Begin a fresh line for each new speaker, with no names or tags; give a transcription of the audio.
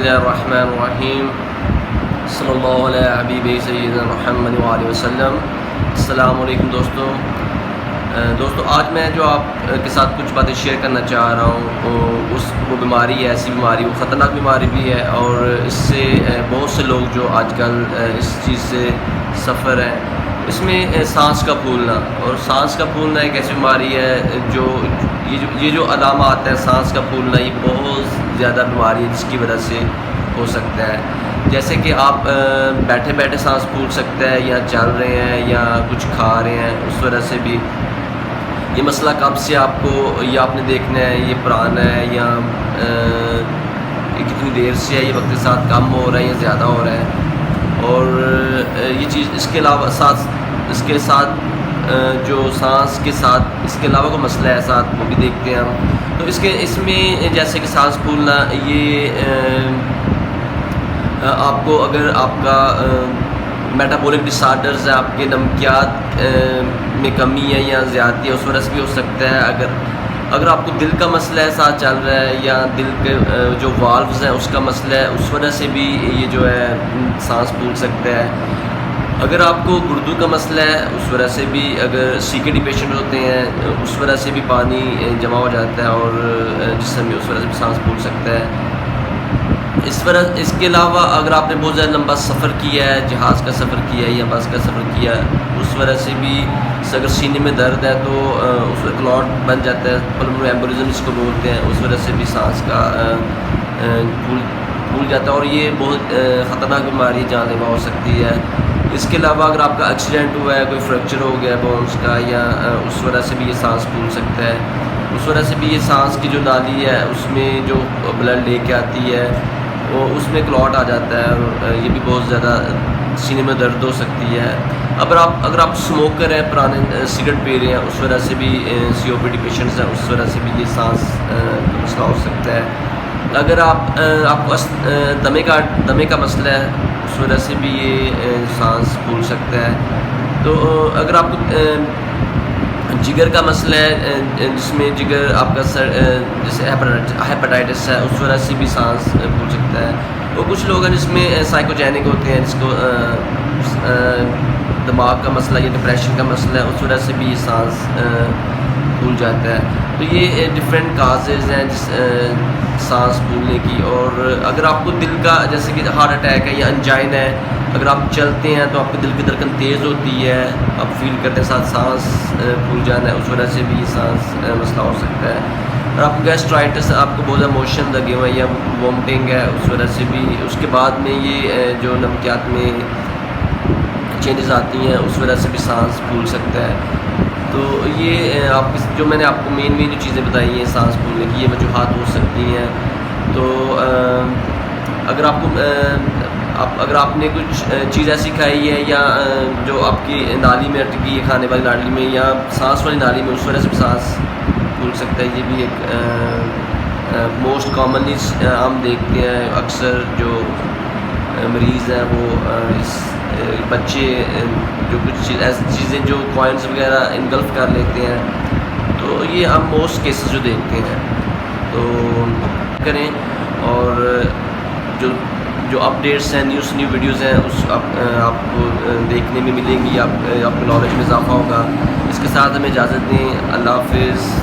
اللہ الرحمن الرحیم صلی اللہ علیہ حبیب سیدنا محمد وآلہ وسلم۔ السلام علیکم دوستو، آج میں جو آپ کے ساتھ کچھ باتیں شیئر کرنا چاہ رہا ہوں وہ بیماری ہے، ایسی بیماری، وہ خطرناک بیماری بھی ہے، اور اس سے بہت سے لوگ جو آج کل اس چیز سے سفر ہیں۔ اس میں سانس کا پھولنا، اور سانس کا پھولنا ایک ایسی بیماری ہے جو یہ جو علامات ہیں سانس کا پھولنا، یہ بہت زیادہ بیماری ہے جس کی وجہ سے ہو سکتا ہے۔ جیسے کہ آپ بیٹھے بیٹھے سانس پھول سکتا ہے، یا چل رہے ہیں یا کچھ کھا رہے ہیں، اس وجہ سے بھی یہ مسئلہ کب سے آپ کو یہ آپ نے دیکھنا ہے، یہ پرانا ہے یا کتنی دیر سے ہے، یہ وقت کے ساتھ کم ہو رہا ہے یا زیادہ ہو رہا ہے۔ اور یہ چیز اس کے علاوہ اس کے ساتھ جو سانس کے ساتھ اس کے علاوہ کوئی مسئلہ ہے ساتھ، وہ بھی دیکھتے ہیں ہم۔ تو اس میں جیسے کہ سانس پھولنا، یہ آپ کو اگر آپ کا میٹابولک ڈس آرڈرز ہے، آپ کے نمکیات میں کمی ہے یا زیادتی ہے، اس وجہ سے بھی ہو سکتا ہے۔ اگر آپ کو دل کا مسئلہ ہے ساتھ چل رہا ہے، یا دل کے جو والوز ہیں اس کا مسئلہ ہے، اس وجہ سے بھی یہ جو ہے سانس پھول سکتا ہے۔ اگر آپ کو گردوں کا مسئلہ ہے، اس وجہ سے بھی، اگر CKD پیشنٹ ہوتے ہیں اس وجہ سے بھی پانی جمع ہو جاتا ہے اور جسم میں، اس وجہ سے بھی سانس پھول سکتا ہے۔ اس کے علاوہ اگر آپ نے بہت زیادہ لمبا سفر کیا ہے، جہاز کا سفر کیا ہے یا بس کا سفر کیا ہے، اس وجہ سے بھی اگر سینے میں درد ہے تو اس میں کلاٹ بن جاتا ہے، پلمونری ایمبولزم اس کو بولتے ہیں، اس وجہ سے بھی سانس کا پھول جاتا ہے، اور یہ بہت خطرناک بیماری جان لیوا ہو سکتی ہے۔ اس کے علاوہ اگر آپ کا ایکسیڈنٹ ہوا ہے، کوئی فریکچر ہو گیا ہے بونس کا، یا اس وجہ سے بھی یہ سانس پھول سکتا ہے۔ اس وجہ سے بھی یہ سانس کی جو نالی ہے اس میں جو بلڈ لے کے آتی ہے، وہ اس میں کلاٹ آ جاتا ہے، اور یہ بھی بہت زیادہ سینے میں درد ہو سکتی ہے۔ اگر آپ اسموکر ہیں، پرانے سگریٹ پی رہے ہیں، اس وجہ سے بھی COPD پیشنٹس ہیں، اس وجہ سے بھی یہ سانس کا مسئلہ ہو سکتا ہے۔ اگر آپ کو دمے کا مسئلہ ہے، اس وجہ سے بھی یہ سانس پھول سکتا ہے۔ تو اگر آپ کو جگر کا مسئلہ ہے، جس میں جگر آپ کا جیسے ہیپاٹائٹس ہے، اس وجہ سے بھی سانس پھول سکتا ہے۔ وہ کچھ لوگ ہیں جس میں سائیکوجینک ہوتے ہیں، جس کو دماغ کا مسئلہ یا ڈپریشن کا مسئلہ ہے، اس وجہ سے بھی یہ سانس پھول جاتا ہے۔ تو یہ ڈفرینٹ کازز ہیں سانس پھولنے کی۔ اور اگر آپ کو دل کا، جیسے کہ ہارٹ اٹیک ہے یا انجائن ہے، اگر آپ چلتے ہیں تو آپ کے دل کی دھڑکن تیز ہوتی ہے، آپ فیل کرتے ہیں ساتھ سانس پھول جانا ہے، اس وجہ سے بھی یہ سانس مسئلہ ہو سکتا ہے۔ اور آپ کو گیسٹرائٹس، آپ کو بہت زیادہ موشن لگے ہوئے ہیں یا وومٹنگ ہے، اس وجہ سے بھی، اس کے بعد میں یہ جو نمکیات میں چینجز آتی ہیں، اس وجہ سے بھی سانس پھول سکتا ہے۔ تو یہ جو میں نے آپ کو مین جو چیزیں بتائی ہیں سانس پھولنے کی، یہ وجوہات ہو سکتی ہیں۔ تو اگر آپ نے کچھ چیز ایسی کھائی ہے، یا جو آپ کی نالی میں اٹکی ہے، کھانے والی نالی میں یا سانس والی نالی میں، اس وجہ سے بھی سانس پھول سکتا ہے۔ یہ بھی ایک موسٹ کامنلی ہم دیکھتے ہیں، اکثر جو مریض ہیں وہ بچے جو کچھ ایسی چیزیں جو کوائنس وغیرہ انگلف کر لیتے ہیں، تو یہ ہم موسٹ کیسز جو دیکھتے ہیں۔ تو کریں، اور جو اپڈیٹس ہیں، نیو ویڈیوز ہیں، اس آپ کو دیکھنے میں ملیں گی، آپ کو نالج میں اضافہ ہوگا۔ اس کے ساتھ ہمیں اجازت دیں، اللہ حافظ۔